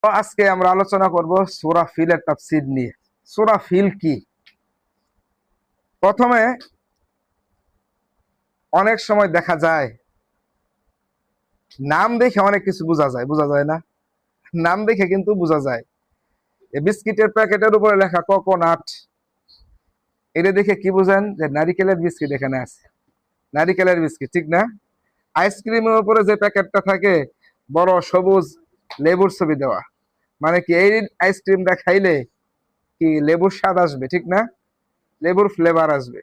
তো আজকে আমরা আলোচনা করব সূরা ফিলের তাফসীর নিয়ে। সূরা ফিল কি? প্রথমে অনেক সময় দেখা যায় নাম দেখে অনেক কিছু বোঝা যায় না? নাম দেখে কিন্তু বোঝা যায়। এই বিস্কিটের প্যাকেটের উপরে লেখা কোকোনাট, এটা দেখে কি বুঝেন যে নারিকেলের বিস্কিট এখানে আছে, নারিকেলের বিস্কিট, ঠিক না? আইসক্রিমের উপরে যে প্যাকেটটা থাকে বড় সবুজ লেবুর ছবি দেওয়া, মানে কি এই আইসক্রিমটা খাইলে কি লেবুর স্বাদ আসবে, ঠিক না? লেবুর ফ্লেভার আসবে।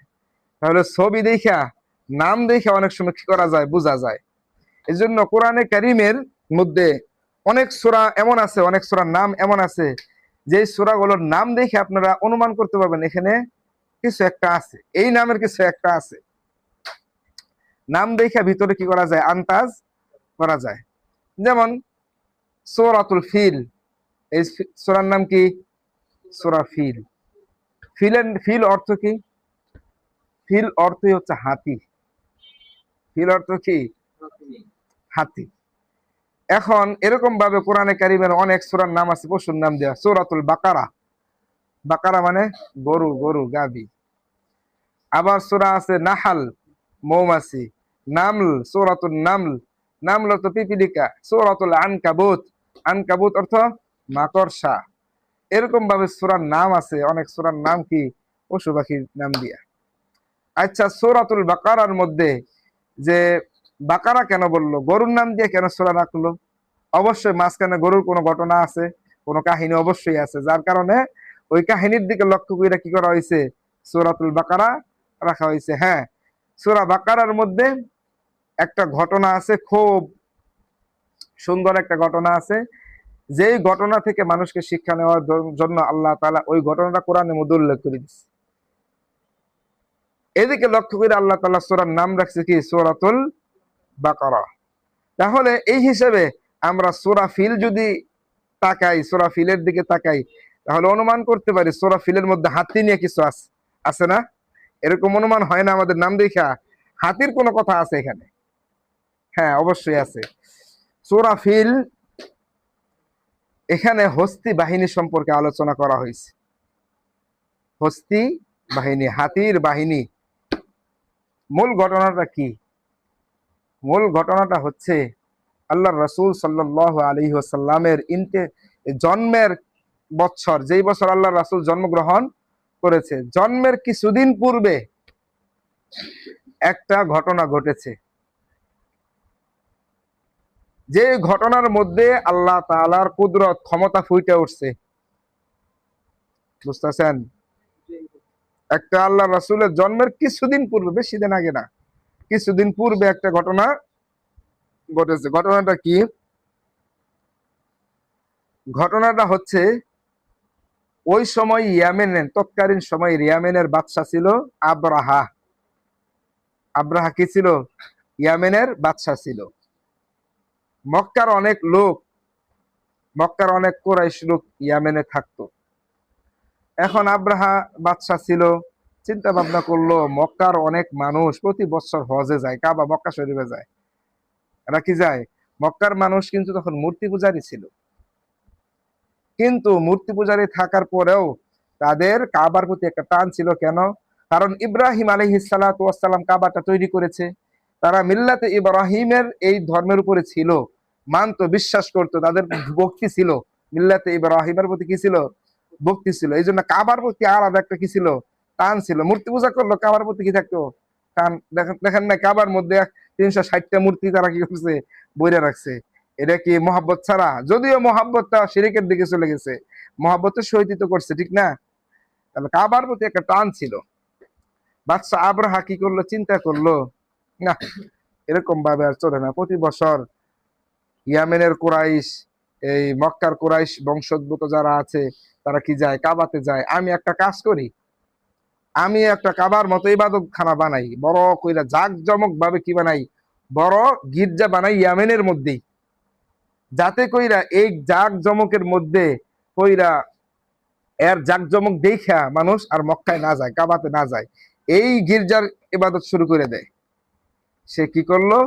তাহলে ছবি দেখা, নাম দেখে অনেক সময় কি করা যায়, বোঝা যায়। এই জন্য কোরআনে কারিমের মধ্যে অনেক সূরা এমন আছে, অনেক সূরার নাম এমন আছে যে সূরাগুলোর নাম দেখে আপনারা অনুমান করতে পারবেন এখানে কিছু একটা আছে, এই নামের কিছু একটা আছে। নাম দেখে ভিতরে কি করা যায়, আন্তাজ করা যায়। যেমন সূরাতুল ফিল, এই সূরার নাম কি? সূরা ফিল। ফিল অর্থ কি? ফিল অর্থই হচ্ছে হাতি। ফিল অর্থ কি? হাতি। এখন এরকম ভাবে কোরআনে কারিমের অনেক সূরার নাম আছে, পশুর নাম দেওয়া। সূরাতুল বাকারা, বাকারা মানে গরু, গরু গাবি। আবার সূরা আছে নাহাল, মৌমাছি। নামল, সূরাতুল নামল, নামল অর্থ পিপিলিকা। সূরাতুল আনকাবুত, আনকাবুত অর্থ মাকড়সা। এরকম ভাবে সূরার নাম আছে, অনেক সূরার নাম কি পশু পাখির নাম দিয়া। আচ্ছা, সূরাতুল বাকারার মধ্যে যে বাকারা কেন বললো, গরুর নাম দিয়ে কেন সূরা রাখলো? অবশ্যই মাঝখানে গরুর কোনো ঘটনা আছে, কোনো কাহিনী অবশ্যই আছে, যার কারণে ওই কাহিনীর দিকে লক্ষ্য করে কি করা হয়েছে, সূরাতুল বাকারা রাখা হয়েছে। হ্যাঁ, সূরা বাকারার মধ্যে একটা ঘটনা আছে, খুব সুন্দর একটা ঘটনা আছে, যেই ঘটনা থেকে মানুষকে শিক্ষা নেওয়ার জন্য আল্লাহ তাআলা ওই ঘটনাটা কোরআনের মধ্যে উল্লেখ করে দিচ্ছে। এদিকে লক্ষ্য করে আল্লাহ তাআলা সূরার নাম রাখছে কি, সূরাতুল বাকারা। তাহলে এই হিসেবে আমরা সূরা ফিল যদি তাকাই, সূরা ফিলের দিকে তাকাই, তাহলে অনুমান করতে পারি সূরা ফিলের মধ্যে হাতি নিয়ে কিছু আছে, আছে না? এরকম অনুমান হয় না আমাদের নাম দেখা হাতির কোনো কথা আছে এখানে? হ্যাঁ, অবশ্যই আছে। সূরা ফিল, এখানে হস্তি বাহিনী সম্পর্কে আলোচনা করা হয়েছে। হস্তি বাহিনী, হাতির বাহিনী। মূল ঘটনাটা কি? মূল ঘটনাটা হচ্ছে আল্লাহর রাসূল সাল্লাল্লাহু আলাইহি ওয়াসাল্লামের জন্মের বছর, যেই বছর আল্লাহর রাসূল জন্মগ্রহণ করেছে, জন্মের কিছুদিন পূর্বে একটা ঘটনা ঘটেছে, যে ঘটনার মধ্যে আল্লাহ তাআলার কুদরত, ক্ষমতা ফুটে উঠছে। বুঝতেছেন? একটা আল্লাহর রাসূলের জন্মের কিছুদিন পূর্বে, বেশি দিন আগে না, কিছুদিন পূর্বে একটা ঘটনা ঘটেছে। ঘটনাটা কি? ঘটনাটা হচ্ছে ওই সময় ইয়ামেনের, তৎকালীন সময় ইয়ামেনের বাদশা ছিল আব্রাহা। আব্রাহা কি ছিল? ইয়ামেনের বাদশা ছিল। মক্কার অনেক লোক, মক্কার অনেক কুরাইশ লোক ইয়ামেনে থাকতো। এখন আব্রাহা বাদশা ছিল, চিন্তা ভাবনা করলো মক্কার অনেক মানুষ প্রতি বছর হজে যায়, কাবা মক্কা শরীফে যায়। এরা কি যায়? মক্কার মানুষ কিন্তু তখন মূর্তি পূজারী ছিল, কিন্তু মূর্তি পূজারী থাকার পরেও তাদের কাবার প্রতি একটা টান ছিল। কেন? কারণ ইব্রাহিম আলাইহিস সালাতু ওয়াস সালাম কাবাটা তৈরি করেছে। তারা মিল্লাতে ইব্রাহিমের এই ধর্মের উপরে ছিল, মানতো, বিশ্বাস করতো, তাদের ভক্তি ছিল। মিল্লাতে ইব্রাহিমের প্রতি কি ছিল? ভক্তি ছিল। এই জন্য কাবার প্রতি আলাদা একটা কি ছিল? টান ছিল। মূর্তি পূজা করলো, কাবার প্রতি কি থাকতো? টান। দেখেন দেখেন না, কাবার মধ্যে 360টা মূর্তি তারা কি করছে? বইরে রাখছে। এটা কি মহাব্বত ছাড়া? যদিও মহাব্বতটা শিরিকের দিকে চলে গেছে, মহাব্বতের সহিত তো করছে, ঠিক না? তাহলে কাবার প্রতি একটা টান ছিল। বাদশা আব্রাহা কি করলো? চিন্তা করলো, না, এরকম ভাবে আর চলে না। প্রতি বছর ইয়ামেনের কুরাইশ, এই মক্কার কুরাইশ বংশোদ্ভূত যারা আছে তারা কি যায়? কাবাতে যায়। আমি একটা কাজ করি, আমি একটা কাবার মতো ইবাদত খানা বানাই, বড় কইরা জাঁকজমক ভাবে কি বানাই, বড় গির্জা বানাই ইয়ামেনের মধ্যেই, যাতে কইরা এই জাঁকজমকের মধ্যে কইরা এর জাঁকজমক দেখা মানুষ আর মক্কায় না যায়, কাবাতে না যায়, এই গির্জার ইবাদত শুরু করে দেয়। সে কি করলো?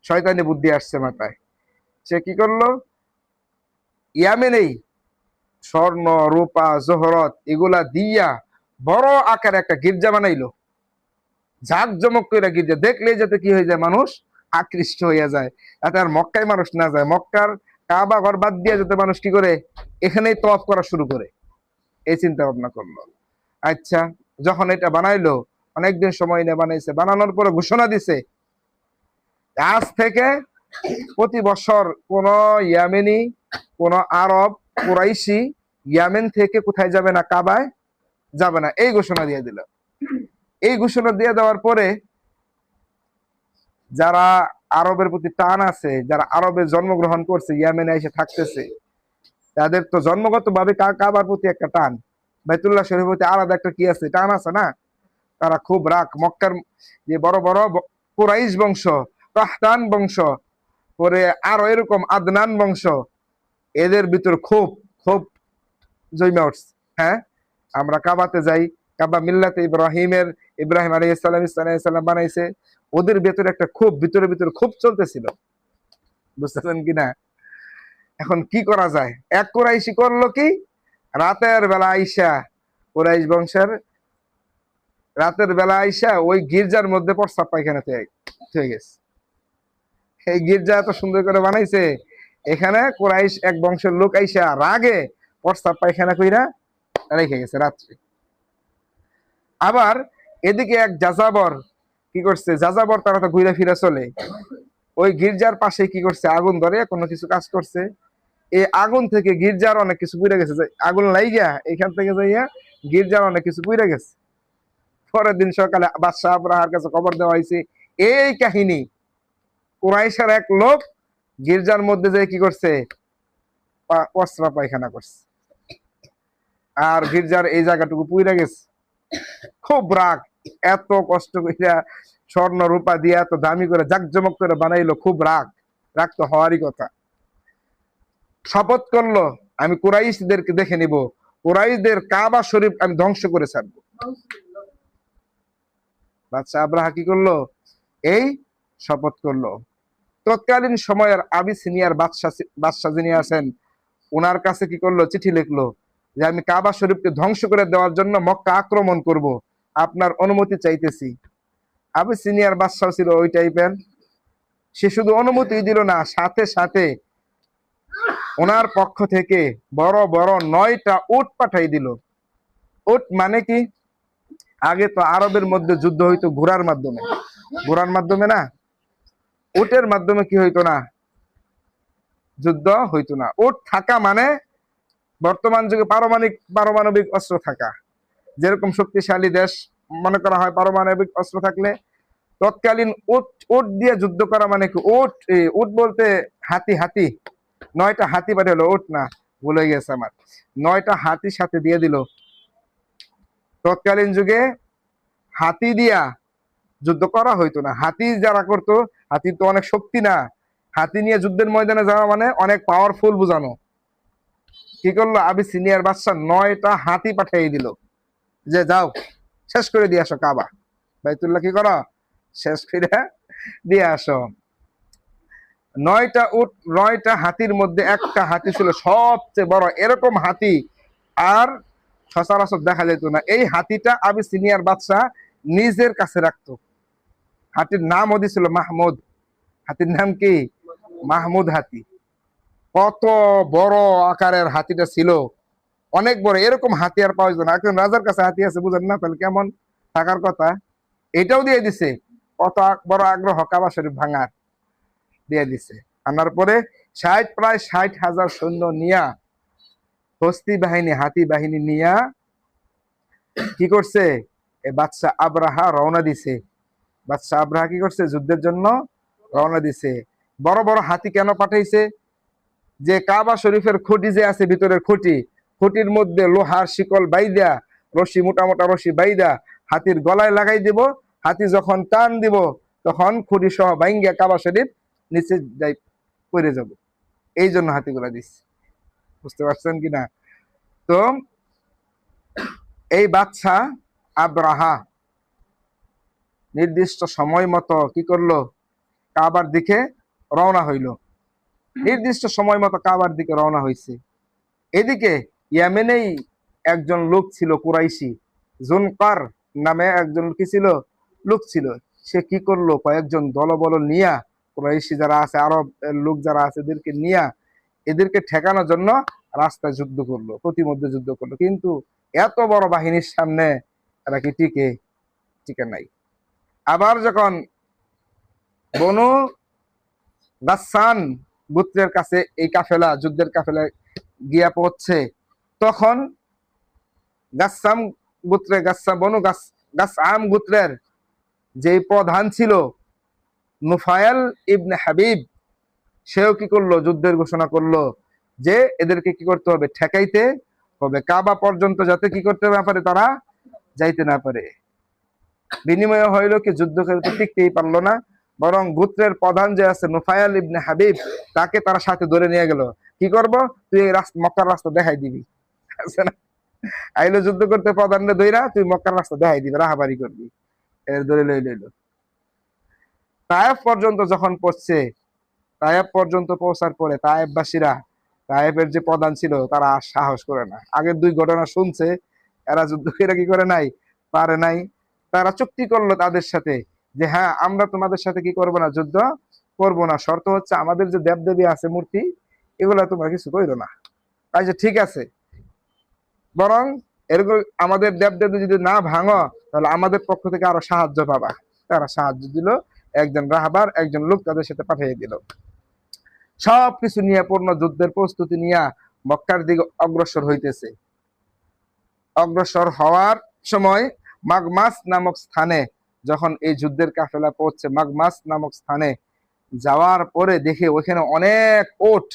শয়তানি বুদ্ধি আসছে মাথায়। সে কি করলো? ইয়ামেনেই স্বর্ণ রূপা জহরত এগুলা দিয়া বড় আকারে একটা গির্জা বানাইলো, জাঁকজমক করে গির্জা, দেখলে যাতে কি হয়ে যায়, মানুষ আকৃষ্ট হইয়া যায়, যাতে আর মক্কায় মানুষ না যায়, মক্কার কাবা ঘর বাদ দিয়ে যাতে মানুষ কি করে এখানেই তওয়াফ করা শুরু করে, এই চিন্তা ভাবনা করলো। আচ্ছা, যখন এটা বানাইলো, অনেকদিন সময় নিয়ে বানাইছে, বানানোর পরে ঘোষণা দিছে আজ থেকে প্রতি বছর কোন ইয়ামেনি, কোন আরব কুরাইশি ইয়ামেন থেকে কোথায় যাবে না, কাবায় যাবে না, এই ঘোষণা দিয়ে দিল। এই ঘোষণা দিয়ে দেওয়ার পরে যারা আরবের প্রতি টান আছে, যারা আরবে জন্মগ্রহণ করছে, ইয়ামেনে এসে থাকতেছে, তাদের তো জন্মগত ভাবে কাবার প্রতি একটা টান, বাইতুল্লাহ শরীফের প্রতি আলাদা একটা কি আছে, টান আছে না। তারা খুব রাগ, মক্কার যে বড় বড় কুরাইশ বংশ, কাহতান বংশ, পরে আরো এরকম আদনান বংশ, এদের ভিতর খুব খুব জৈমা উঠছে। হ্যাঁ, আমরা কাবাতে যাই, কাবা মিল্লাতে ইব্রাহিমের, ইব্রাহিম আলাইহিস সালাম বানাইছে, ওদের ভেতরে একটা খুব ভিতরে ভিতরে খুব চলতেছিল, বুঝতেছেন কিনা। এখন কি করা যায়, এক কুরাইশি করলো কি, রাতের বেলা আইসা, কুরাইশ বংশের রাতের বেলা আইসা ওই গির্জার মধ্যে প্রস্তাব পায়খানা হয়ে গেছে। এই গির্জা এত সুন্দর করে বানাইছে, এখানে কুরাইশ এক বংশের লোক আইসা রাগে প্রস্তাব পায়খানা কইরা রেখে গেছে রাত্রে। আবার এদিকে এক যাযাবর কি করছে, যাযাবর তারা তো ঘুরে ফিরে চলে, ওই গির্জার পাশে কি করছে, আগুন ধরে কোনো কিছু কাজ করছে, এই আগুন থেকে গির্জার অনেক কিছু পুড়ে গেছে, আগুন লাইগা এখান থেকে যাইয়া গির্জার অনেক কিছু পুড়ে গেছে। পরের দিন সকালে বাদশাহ আবরাহার কাছে খবর দেওয়া হয়েছে এই কাহিনী, কুরাইশের এক লোক গির্জার মধ্যে যে কি করছে, পসরা পায়খানা করছে, আর গির্জার এই জায়গাটুকু পুড়ে গেছে। খুব রাগ, এত কষ্ট কইরা স্বর্ণ রূপা দিয়ে এত দামি করে জাকজমক করে বানাইলো, খুব রাগ, রাগ তো হওয়ারই কথা। শপথ করলো আমি কুরাইশদেরকে দেখে নিব, কুরাইশদের কাবা শরীফ আমি ধ্বংস করে ছাড়বো। বাদশাহ আবরাহা কি করলো, এই শপথ করলো। তৎকালীন সময়ের আবিসিনিয়ার বাদশাহ যিনি আছেন, ওনার কাছে কি করলো, চিঠি লিখলো যে আমি কাবা শরীফকে ধ্বংস করে দেওয়ার জন্য মক্কা আক্রমণ করব, আপনার অনুমতি চাইতেছি। আবিসিনিয়ার বাদশাহ ছিল ওই টাইপের, সে শুধু অনুমতি দিল না, সাথে সাথে ওনার পক্ষ থেকে বড় বড় 9টা উট পাঠাই দিল। উট মানে কি, আগে তো আরবের মধ্যে যুদ্ধ হইতো ঘোড়ার মাধ্যমে, ঘোড়ার মাধ্যমে না, উটের মাধ্যমে কি হইতো না, যুদ্ধ হইতো না। উট থাকা মানে বর্তমান যুগে পারমাণবিক অস্ত্র থাকা, যেরকম শক্তিশালী দেশ মনে করা হয় পারমাণবিক অস্ত্র থাকলে, তৎকালীন উট উট দিয়ে যুদ্ধ করা মানে কি, উট বলতে হাতি, হাতি 9টা হাতি পাঠালো, উট না, ভুলে গেছে আমার, 9টা হাতি সাথে দিয়ে দিল। তৎকালীন যুগে হাতি দিয়া যুদ্ধ করা হইতো না, হাতি যারা করতো, হাতি তো অনেক শক্তি না, হাতি নিয়ে যুদ্ধের ময়দানে যাওয়া মানে অনেক পাওয়ারফুল বুঝানো। কি করলো, আবিসিনিয়ার বাদশাহ 9টা হাতি পাঠিয়ে দিল, যে যাও শেষ করে দিয়ে আসো কাবা, বাইতুল্লাহ কি করো, শেষ করে দিয়ে আসো। 9টা উট, 9টা হাতির মধ্যে একটা হাতি ছিল সবচেয়ে বড়, এরকম হাতি আর সচরাচর দেখা যেত না। এই হাতিটা আবিসিনিয়ার বাদশাহ নিজের কাছে রাখতো, হাতির নাম ছিল মাহমুদ। হাতির নাম কি, মাহমুদ হাতি। কত বড় আকারের হাতিটা ছিল, অনেক বড়, এরকম হাতি আর পাওয়া যেত না। একজন রাজার কাছে হাতি আছে, বুঝেন না, তাহলে কেমন থাকার কথা। এটাও দিয়ে দিছে, কত বড় আগ্রহ কাবা শরীফ ভাঙার, দিয়ে দিছে। আনার পরে প্রায় 60,000 সৈন্য নিয়া, হস্তি বাহিনী, হাতি বাহিনী নিয়া কি করছে, বাদশাহ আবরাহা রওনা দিছে। বাদশাহ আবরাহা কি করছে, যুদ্ধের জন্য রওনা দিছে। বড় বড় হাতি কেন পাঠাইছে, যে কাবা শরীফের খুঁটি যে আছে, ভিতরের খুঁটি, খুঁটির মধ্যে লোহার শিকল বাইদা, রশি, মোটা মোটা রশি বাইদা হাতির গলায় লাগাই দিব, হাতি যখন টান দিব তখন খুঁটি সহ বাইঙ্গা কাবা শরীফ নিচে যাই পড়ে যাব। এই জন্য হাতিগুলা দিচ্ছে, বুঝতে পারছেন কিনা। তো এই বাদশাহ আবরাহা নির্দিষ্ট সময় মতো কি করলো, কাবার দিকে রওনা হইল। নির্দিষ্ট সময় মতো কাবার দিকে রওনা হয়েছে। এদিকে ইয়ামেনেই একজন লোক ছিল কুরাইশি, জুনকার নামে একজন কি ছিল, লোক ছিল। সে কি করলো, কয়েকজন দলবল নিয়া, কুরাইশি যারা আছে, আরব লোক যারা আছে, এদেরকে নিয়া এদেরকে ঠেকানোর জন্য রাস্তায় যুদ্ধ করলো, প্রতিমধ্যে যুদ্ধ করলো। কিন্তু এত বড় বাহিনীর সামনে এরা কি টিকে? টিকে নাই। আবার যখন বনু গাসসান গোত্রের কাছে এই কাফেলা, যুদ্ধের কাফেলা গিয়া পৌঁছছে, তখন গাসসাম গোত্রে গাসআম গোত্রের যে প্রধান ছিল নুফায়াল ইবনে হাবিব, সেও কি করলো, যুদ্ধের ঘোষণা করলো যে এদেরকে কি করতে হবে, ঠেকাইতে হবে, কাবা পর্যন্ত যাতে কি করতে না পারে, তারা যাইতে না পারে। বিনিময়ে হইল কি, যুদ্ধ খেলতে টিকতেই পারলো না, বরং গোত্রের প্রধান যে আছে নুফায়াল ইবনে হাবিব, তাকে তারা সাথে ধরে নিয়ে গেল। কি করব, তুই এই মক্কার রাস্তা দেখাই দিবি, আছে না, আইলো যুদ্ধ করতে প্রধানরে দইরা, তুই মক্কার রাস্তা দেখাই দিবি, রাহাবারি করবি। এর ধরে লইল। তায়েফ পর্যন্ত যখন পড়ছে, তায়েফ পর্যন্ত পৌঁছার পরে তায়েফবাসীরা, তায়েফের যে প্রধান ছিল, তারা আর সাহস করে না। আগের দুই ঘটনা শুনছে, এরা যুদ্ধ করে কি করে নাই, পারে নাই। তারা চুক্তি করলো তাদের সাথে যে হ্যাঁ, আমরা তোমাদের সাথে কি করব না, যুদ্ধ করব না, শর্ত হচ্ছে আমাদের যে দেবদেবী আছে, মূর্তি, এগুলা তোমরা কিছু কইরো না। তাই যে ঠিক আছে, বরং এরকম আমাদের দেবদেবী যদি না ভাঙো, তাহলে আমাদের পক্ষ থেকে আরো সাহায্য পাবা। তারা সাহায্য দিল, একজন রাহবার, একজন লোক তাদের সাথে পাঠিয়ে দিল। সবকিছু নিয়ে পূর্ণ যুদ্ধের প্রস্তুতি নিয়ে মক্কার দিকে অগ্রসর হইতেছে। অগ্রসর হওয়ার সময় মাগমাস নামক স্থানে, যখন এই যুদ্ধের কাফেলা পৌঁছে মাগমাস নামক স্থানে যাওয়ার পরে দেখে ওইখানে অনেক ওট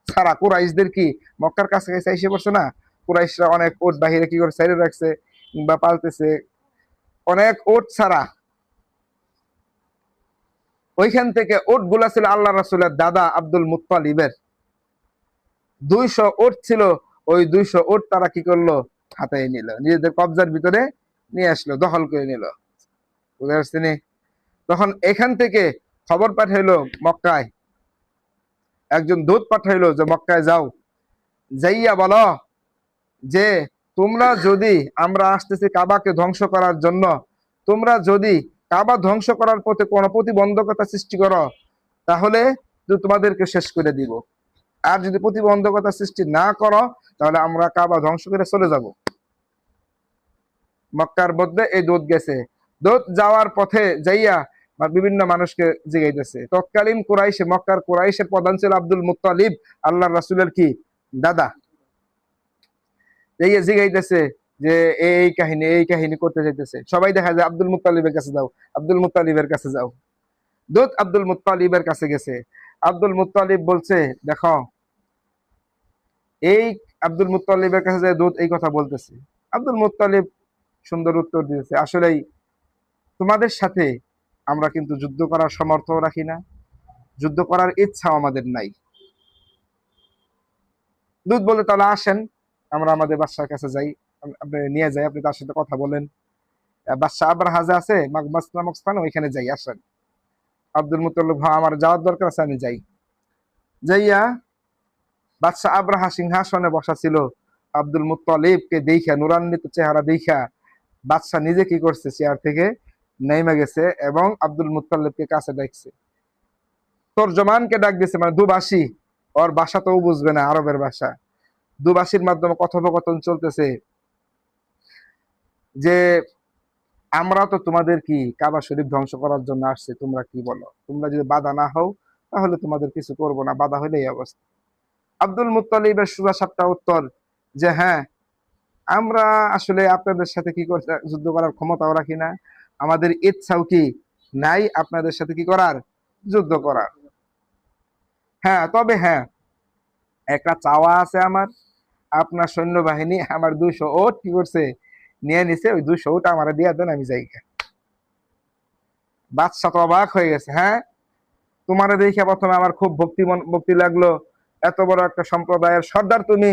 ছাড়া, কুরাইশদের কি মক্কার কাছে কাছে এসে পড়ছে না, কুরাইশরা অনেক ওট বাহিরে কি করে সাইডে রাখছে বা পালতেছে, অনেক ওট ছাড়া। ওইখান থেকে ওট গুলা ছিল আল্লাহ রাসূলের দাদা আব্দুল মুত্তালিবের, 200 ওট ছিল। ওই 200 ওট তারা কি করলো, হাতায় নিল, নিজেদের কবজার ভিতরে নিয়ে আসলো, দখল করে নিল। বুঝতে পারছেন? তখন এখান থেকে খবর পাঠাইলো মক্কায়, একজন দূত পাঠাইলো যে মক্কায় যাও, যাইয়া বলো যে তোমরা যদি, আমরা আসতেছি কাবাকে ধ্বংস করার জন্য, তোমরা যদি কাবা ধ্বংস করার পথে কোনো প্রতিবন্ধকতা সৃষ্টি করো, তাহলে তোমাদেরকে শেষ করে দিব। আর যদি প্রতিবন্ধকতা সৃষ্টি না করো, তাহলে আমরা কাবা ধ্বংস করে চলে যাব। মক্কার মধ্যে এই দূত গেছে। দূত যাওয়ার পথে যাইয়া বিভিন্ন মানুষকে জিগাইতেছে। তৎকালীন কুরাইশে, মক্কার কুরাইশের প্রধান ছিল আব্দুল মুত্তালিব, আল্লাহর রাসূলের কি দাদা। জিগাইতেছে যে এই কাহিনী, এই কাহিনী করতে যাইতেছে। সবাই দেখা যায় আব্দুল মুত্তালিবের কাছে যাও, আব্দুল মুত্তালিবের কাছে যাও। দূত আব্দুল মুত্তালিবের কাছে গেছে। আব্দুল মুত্তালিব বলছে, দেখো, এই আব্দুল মুত্তালিবের কাছে যে দূত এই কথা বলতেছে। আব্দুল মুত্তালিব সুন্দর উত্তর দিয়েছে, আসলেই তোমাদের সাথে আমরা কিন্তু যুদ্ধ করার সামর্থ্য রাখি না, যুদ্ধ করার ইচ্ছাও আমাদের নাই। দূত বলে, তাহলে আসেন আমরা আমাদের বাদশার কাছে যাই, আপনি নিয়ে যাই, আপনি তার সাথে কথা বলেন। বাদশা আবরাহা আছে মাগমাস নামক স্থানে, ওইখানে যাই, আসেন। আব্দুল মুত্তালিব, হ্যাঁ আমার যাওয়ার দরকার আছে, আমি যাই। যাইয়া বাদশা আবরাহা সিংহাসনে বসা ছিল, আব্দুল মুত্তালিবকে দেখা, নুরান্বিত চেহারা দেখা বাদশা নিজে কি করছে, চেয়ার থেকে নেমে গেছে এবং আব্দুল মুত্তালিবকে কাছে ডাকছে। তর্জমানকে ডাক দিয়েছে, মানে দুভাষী, ওর ভাষা তো বুঝবে না, আরবের ভাষা। দুভাষীর মাধ্যমে কথোপকথন চলতেছে যে আমরা তো তোমাদের কি কাবা শরীফ ধ্বংস করার জন্য আসছে, তোমরা কি বলো, তোমরা যদি বাধা না হও তাহলে তোমাদের কিছু করবো না, বাধা হলে এই অবস্থা। আব্দুল মুত্তালিবের সোজা সাপটা উত্তর যে হ্যাঁ, আমরা আসলে আপনাদের সাথে কি করতে, যুদ্ধ করার ক্ষমতাও রাখি না, আমাদের ইচ্ছাও কি নাই আপনাদের সাথে কি করার, যুদ্ধ করার। হ্যাঁ, তবে হ্যাঁ, একটা চাওয়া আছে আমার, আপনার সৈন্যবাহিনী আমার 200 ওট কি করছে, নিয়ে নিছে, ওই 200 ওট আমার দিয়া দেন, আমি যাই। বাদশা তো অবাক হয়ে গেছে। হ্যাঁ, তোমার দেখে প্রথমে আমার খুব ভক্তি লাগলো, এত বড় একটা সম্প্রদায়ের সর্দার তুমি,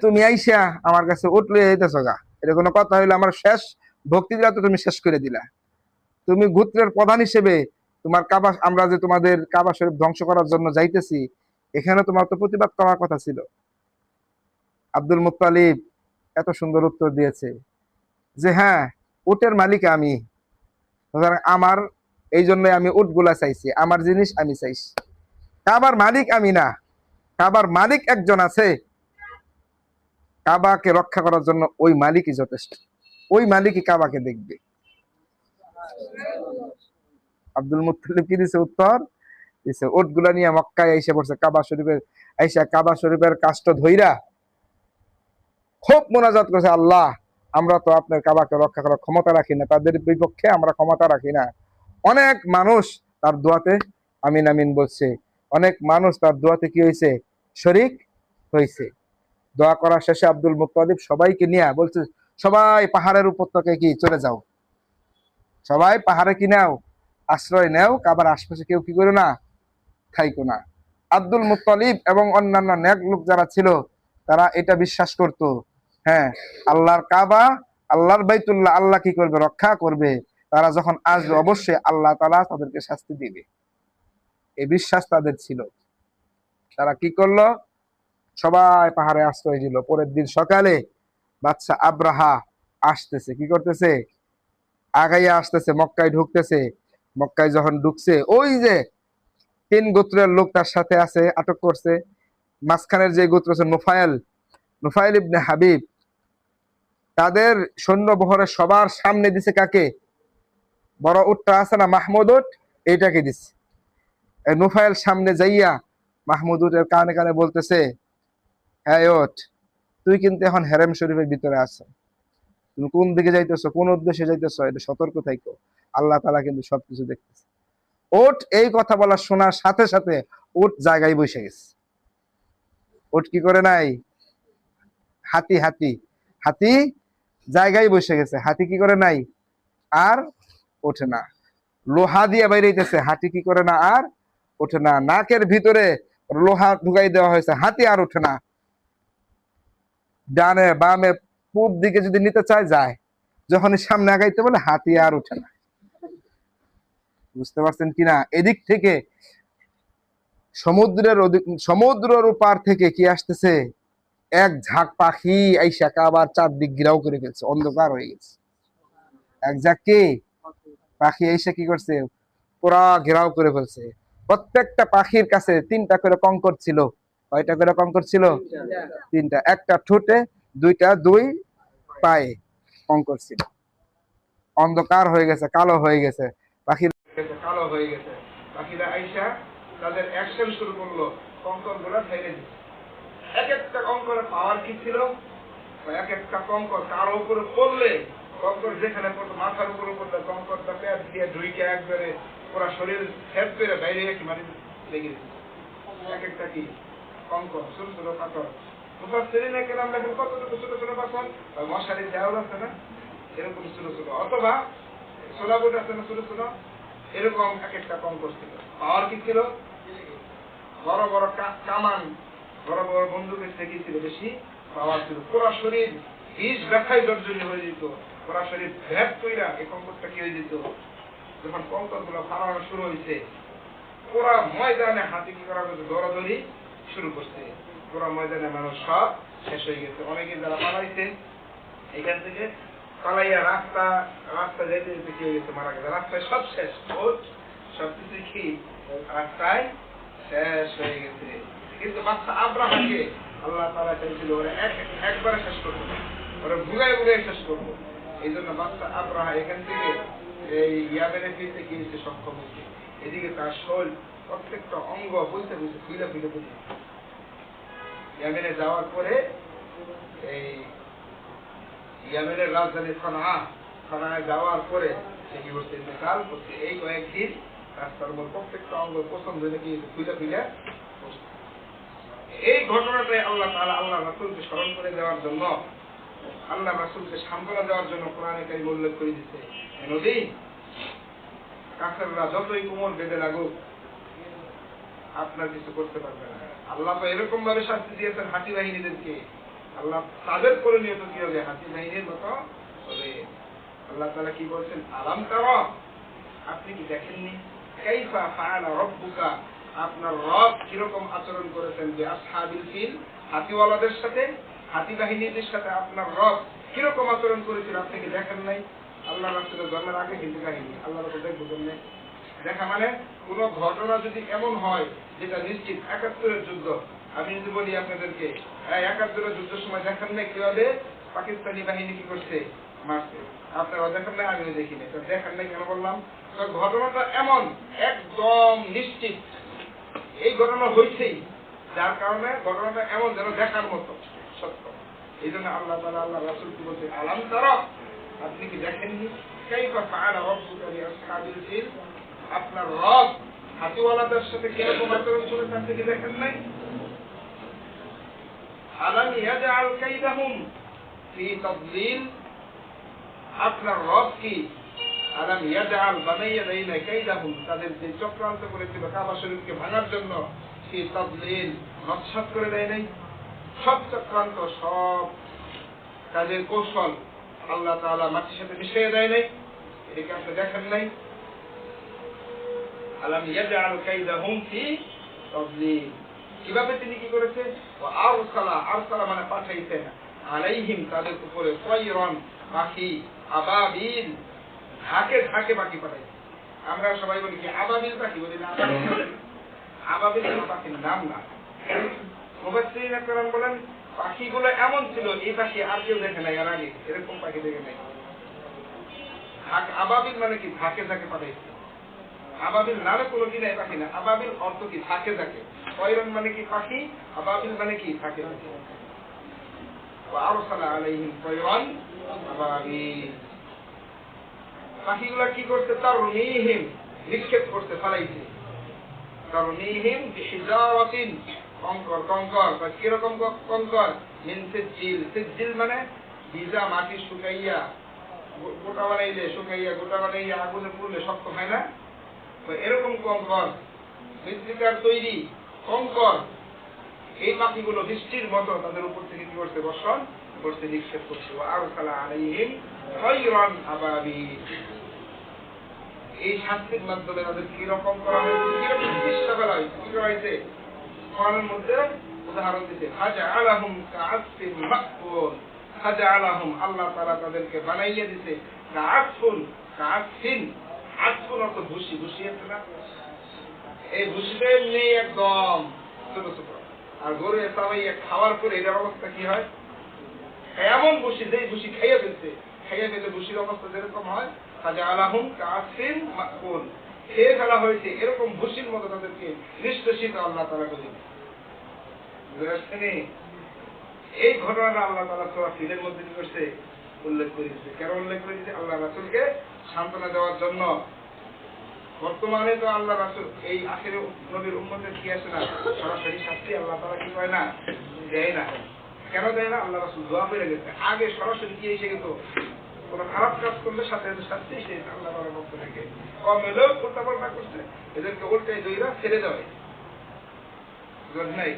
তুমি আইসা আমার কাছে উঠলে যেতেছ গা, এটা কোনো কথা হইলো? আমার শেষ ভক্তি দিলা তো তুমি শেষ করে দিলা। তুমি গোত্রের প্রধান হিসেবে তোমার কাবা, আমরা যে তোমাদের কাবা শরীফ ধ্বংস করার জন্য যাইতেছি, এখানে তোমার তো প্রতিবাদ করার কথা ছিল। আব্দুল মুত্তালিব এত সুন্দর উত্তর দিয়েছে যে হ্যাঁ, উটের মালিক আমি, সুতরাং আমার, এই জন্য আমি উটগুলা চাইছি, আমার জিনিস আমি চাইছি। কাবার মালিক আমি না, কাবার মালিক একজন আছে, কাবাকে রক্ষা করার জন্য ওই মালিকই যথেষ্ট, ওই মালিকই কাবাকে দেখবে। আব্দুল মুত্তালিব কি দিছে উত্তর? দিছে উটগুলা নিয়ে মক্কায় এসে পড়ছে, কাবা শরীফের আইসা কাবা শরীফের কাষ্ট ধইরা খুব মোনাজাত করছে, আল্লাহ আমরা তো আপনার কাবাকে রক্ষা করার ক্ষমতা রাখি না, তাদের বিপক্ষে আমরা ক্ষমতা রাখি না। অনেক মানুষ তার দোয়াতে আমিন আমিন বলছে, অনেক মানুষ তার দোয়াতে কি হয়েছে, শরিক হয়েছে। দোয়া করার শেষে আব্দুল মুত্তালিব সবাইকে নিয়ে বলছে, সবাই পাহাড়ের উপত্যকায় কি চলে যাও, সবাই পাহাড়ে কি নাও, আশ্রয় নেও, কাবার আশপাশে কেউ কি করো না, থাইকো না। আব্দুল মুত্তালিব এবং অন্যান্য নেক লোক যারা ছিল, তারা এটা বিশ্বাস করত, হ্যাঁ আল্লাহর কাবা, আল্লাহর বাইতুল্লাহ আল্লাহ কি করবে, রক্ষা করবে। তারা যখন আসবে অবশ্যই আল্লাহ তাআলা তাদেরকে শাস্তি দিবে, এই বিশ্বাস তাদের ছিল। তারা কি করলো, সবাই পাহাড়ে আশ্রয় দিল। পরের দিন সকালে বাদশা আব্রাহা আসতেছে, কি করতেছে, আগাইয়া আসতেছে, মক্কায় ঢুকতেছে। মক্কায় যখন ঢুকছে, ওই যে 3 গোত্রের লোক তার সাথে আছে, আটক করছে। মাঝখানের যে গোত্র আছে নুফাইল, নুফাইল ইবনে হাবিব, তাদের সৈন্য বহরের সবার সামনে দিছে কাকে, বড় উটটা আছে না মাহমুদ উট, এইটাকে দিছে। নুফাইল সামনে যাইয়া মাহমুদ উটের কানে কানে বলতেছে, হ্যাঁ ওঠ, তুই কিন্তু এখন হেরেম শরীফের ভিতরে আছো, তুমি কোন দিকে যাইতেছো, কোন উদ্দেশ্যে যাইতেছো, এটা সতর্ক থাইকো, আল্লাহ তাআলা কিন্তু সবকিছু দেখতেছে। ওট এই কথা বলা শোনার সাথে সাথে উট জায়গায় বসে গেছে। উট কি করে নাই, হাতি হাতি হাতি জায়গায় বসে গেছে, হাতি কি করে নাই, আর ওঠে না। লোহা দিয়ে বাইরেছে, হাতি কি করে না, আর ওঠে না। নাকের ভিতরে লোহা ঢুকাই দেওয়া হয়েছে, হাতি আর ওঠে না। ডানে বামে পূব দিকে যদি নিতে চায় যায়, যখন সামনে আগাইতে বলে হাতি আর ওঠে না। বুঝতে পারছেন কিনা? এদিক থেকে সমুদ্রের ওপার থেকে কি আসতেছে, এক ঝাঁক পাখি আইসা কাবার চারদিক ঘিরাও করে ফেলছে, অন্ধকার হয়ে গেছে। এক ঝাঁক কি পাখি আইসা কি করছে, পুরা ঘেরাও করে ফেলছে। প্রত্যেকটা পাখির কাছে 3টা করে কঙ্কর ছিল। কয়টা করে কঙ্কর ছিল? 3টা। একটা ঠোঁটে, 2টা দুই পায়ে কঙ্কর ছিল। অন্ধকার হয়ে গেছে, কালো হয়ে গেছে, পাখির কালো হয়ে গেছে। পাখিরা আইসা তাদের অ্যাকশন শুরু করলো, কঙ্কর গুলা ফেলে দিচ্ছে। এক একটা কঙ্করের পাওয়ার কি ছিল, এক একটা কঙ্কর কারো উপরে পড়লে, কঙ্কর যেখানে পড়তো মাথার উপরে পড়লে, কঙ্করটা পেট দিয়ে ঢুইকে একবারে পুরা শরীর হেড করে বাইরে কি মাটি লেগে দিচ্ছে। এক একটা কি কঙ্কর, ছোট ছোট পাথর। মুফাসসিরিনে কেরাম লেখেন কতটুকু ছোট ছোট পাথর, মশারির দেওয়াল আছে না, এরকম ছোট ছোট, অথবা সোলাবুট আছে না ছোট ছোট, এরকম এক একটা কঙ্কর ছিল। পাওয়ার কি ছিল, বড় বড় কামান, বড় বড় বন্দুকের থেকে ছিল বেশি পাওয়ার ছিল। পুরা শরীর বিষ ব্যথায় জর্জরিত হয়ে যেত, পুরা শরীর ভ্যাপ কইরা এই কঙ্করটা কি হয়ে যেত। যখন কঙ্কর গুলো ফালানো শুরু হয়েছে, পুরা ময়দানে হাতি কি করা হয়েছে, দৌড়াদৌড়ি শুরু করছে। পুরা ময়দানে মানুষ সব শেষ হয়ে গেছে। অনেকে যারা পালাইছে এখান থেকে পালাইয়া রাস্তা রাস্তা যেতে যেতে কি হয়ে গেছে, মারা গেছে। রাস্তায় সব শেষ, সবকিছু কি রাস্তায় শেষ হয়ে গেছে। কিন্তু বাচ্চা আব্রাহাকে আল্লাহ তাআলা চাইছিল ওরা একবারে শেষ করবো না, ওরা ভুগায় ভুগায় শেষ করবো। এই জন্য বাচ্চা আব্রাহা এখান থেকে এই ইয়ামেনে ফিরতে গিয়েছে সক্ষম হয়েছে। এদিকে তার শরীর প্রত্যেকটা অঙ্গ বলতে বলতে ফিরে ফিরে বলতে, ইয়ামেনে যাওয়ার পরে এই ইয়ামেনের রাজধানী খানায় যাওয়ার পরে সে কি করছে, ইন্তেকাল করছে। এই কয়েকদিন রাস্তার উপর প্রত্যেকটা অঙ্গ পছন্দ হয়ে কি ফিরে ফিরে। এই ঘটনাটাই আল্লাহ তাআলা আল্লাহ রাসূলকে স্মরণ করে দেওয়ার জন্য, আল্লাহ রাসূলকে সান্ত্বনা দেওয়ার জন্য কোরআনে কারীম উল্লেখ করে দিচ্ছে, নবী কাফেররা যতই কোমর বেঁধে লাগুক আপনার কিছু করতে পারবে না। আল্লাহ তো এরকম ভাবে শাস্তি দিয়েছেন হাতি বাহিনীদেরকে, আল্লাহ তাদের করণীয় তো কি হবে, হাতি বাহিনীর মতো হবে। আল্লাহ তাআলা কি বলছেন, আলাম তারা, আপনি কি দেখেননি, কাইফা ফাআলা রাব্বুকা, আপনার রব কিরকম আচরণ করেছেন বিআসহাবিল ফিল, হাতিওয়ালাদের সাথে, হাতি বাহিনীদের সাথে আপনার রব কিরকম আচরণ করেছিল আপনি কি দেখেন নাই? আল্লাহ রাসূলের জন্মের আগে কিন্তু কাহিনী, আল্লাহ রাসূল দেখবো কেমনে? দেখা মানে কোন ঘটনা যদি এমন হয় যেটা নিশ্চিত, ৭১-এর যুদ্ধ, আমি যদি বলি আপনাদেরকে ৭১-এর যুদ্ধের সময় দেখেন নাই কিভাবে পাকিস্তানি বাহিনী কি করছে, মারছে, আপনারা দেখেন নাই, আমিও দেখি নাই। দেখেন নাই কেন বললাম? ঘটনাটা এমন একদম নিশ্চিত এই ঘটনা হয়েছেই, যার কারণে ঘটনাটা এমন যেন দেখার মতো সত্য। এই জন্য আল্লাহ তাআলা আল্লাহ রাসূল কি বলছে, আলাম তারা, আপনি কি দেখেননি কাইফা ফাআলা রাব্বুকা বিআসহাবিল ফিল, আপনার রব হাতিওয়ালাদের সাথে কিরকম আচরণ করেছে আপনি কি দেখেন নাই? আলাম ইয়াজআল কাইদাহুম ফি তাদলিল, আপনার রব কি আলাম ইয়াজআল বানাইয়া দেয় না কাইদাহুম, তাদের যে চক্রান্ত করেছিল কাবা শরীফকে ভাঙার জন্য, ফি তাদলিল, নস্যাৎ করে দেয় নাই? সব চক্রান্ত, সব কাজের কৌশল আল্লাহ তাআলা মাটির সাথে মিশিয়ে দেয় নাই? এটাকে আপনি দেখেন নাই? আলাম ইয়াজআল কাইদাহুম ফি তাদলিল, কিভাবে তিনি কি করেছে? ওয়া আরসালা, আরসালা মানে পাঠাইতেন, আলাইহিম তাদের উপরে, তায়রান পাখি, আবাবিল ঝাঁকে ঝাঁকে পাখি পাঠাইছে। আমরা সবাই বলি কি আবাবিল পাখি, বলি না আবাবিল পাখির নাম না। মুফাসসিরিন একরাম বলেন পাখিগুলো এমন ছিল, এই পাখি আর কেউ দেখে নাই, আর আগে এরকম পাখি দেখে নাই। আবাবিল মানে কি ঝাঁকে ঝাঁকে পাঠাইছে। আবাবিল নামে কোনো কি নাই পাখি না, আবাবিল অর্থ কি ঝাঁকে ঝাঁকে, তয়রান মানে কি পাখি, আবাবিল মানে কি ঝাঁকে ঝাঁকে। ওয়া আরসালা আলাইহিম তয়রান আবাবিল, পাখিগুলা কি করতে, তারমিহিম নিক্ষেপ করতে, ফালাইছে, তারমিহিম বিহিজারাতিন, কঙ্কর, কঙ্কর কিরকম কঙ্কর, মিন সিজিল, সিজিল মানে ভিজা মাটি শুকাইয়া গোটা বানাইলে, শুকাইয়া গোটা বানাইয়া আগুনে পুড়লে শক্ত হয় না, তো এরকম কঙ্কর, মৃত্তিকার তৈরি কঙ্কর, এই পাখিগুলো বৃষ্টির মতো তাদের উপর থেকে কি করছে, বর্ষণ করছে, নিক্ষেপ করছে। ওয়া আরসালা আলাইহিম তায়রান আবাবিল, এই শাস্তির মাধ্যমে তাদের কিরকম করা হয়েছে, কিরকম চেষ্টা করা হয়েছে, কি করা হয়েছে কোরআনের মধ্যে উদাহরণ দিতে, ফাজআলাহুম কাআসফিন মাকুল, ফাজআলাহুম আল্লাহ তাআলা তাদেরকে বানাইয়া দিতে, কাআসফুন, কাআসফিন, আসফুন অর্থ ভুসি, ভুসি আছে না, এই ভুসিতে নেই একদম ছোট ছোট, আর গরু চাবাইয়া খাওয়ার পরে এটার অবস্থা কি হয়, এমন ভুসি, যেই ভুসি খাইয়া ফেলছে, খাইয়া ফেলে ভুসির অবস্থা যেরকম হয়, ফাজআলাহুম কাআসফিন মাকুল, খেয়ে ফেলা হয়েছে এরকম ভুসির মতো তাদেরকে নিষ্পেষিত আল্লাহ তাআলা করে দিয়েছে। এই ঘটনাটা আল্লাহ তাআলা সূরা ফিলের মধ্যে কি করছে, উল্লেখ করে দিয়েছে। কেন উল্লেখ করে দিয়েছে? আল্লাহ রাসূলকে সান্ত্বনা দেওয়ার জন্য। বর্তমানে তো আল্লাহ রাসূল এই আখির নবীর উম্মতের কি আসে না, সরাসরি শাস্তি আল্লাহ তাআলা কি করে না, দেয় না। কেন দেয় না? আল্লাহ রাসূল দোয়া করে গেছে, আগে সরাসরি কি এসে গেত, কোন খারাপ কাজ করলে সাথে সাথে শাস্তি এসে আল্লাহ তাআলার পক্ষ থেকে, কম হলেও উল্টাপাল্টা করছে এদেরকে উল্টাই দইরা ছেড়ে দেয় নাই,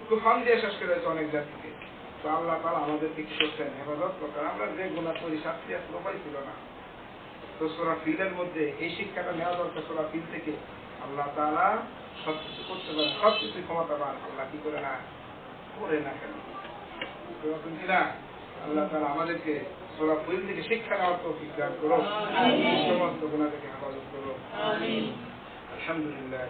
তুফান দিয়ে শেষ করে দিয়েছে অনেক জাতিকে। তো আল্লাহ তাআলা আমাদেরকে কি করছেন, হেফাজত করতেন। আমরা যে গুনাহ করি শাস্তি আসলে উপায় ছিল না। তো সূরা ফিলের মধ্যে এই শিক্ষাটা নেওয়া দরকার, সূরা ফিল থেকে আল্লাহ তাআলা সবকিছু করতে পারেন, সবকিছু ক্ষমতাবান, আল্লাহ কি করে না, করে না কেন কিনা। আল্লাহ তাআলা আমাদেরকে সূরা ফিল থেকে শিক্ষা নেওয়ার তৌফিক দান করো, সমস্ত গুনাহ থেকে হেফাজত করো। আলহামদুলিল্লাহ।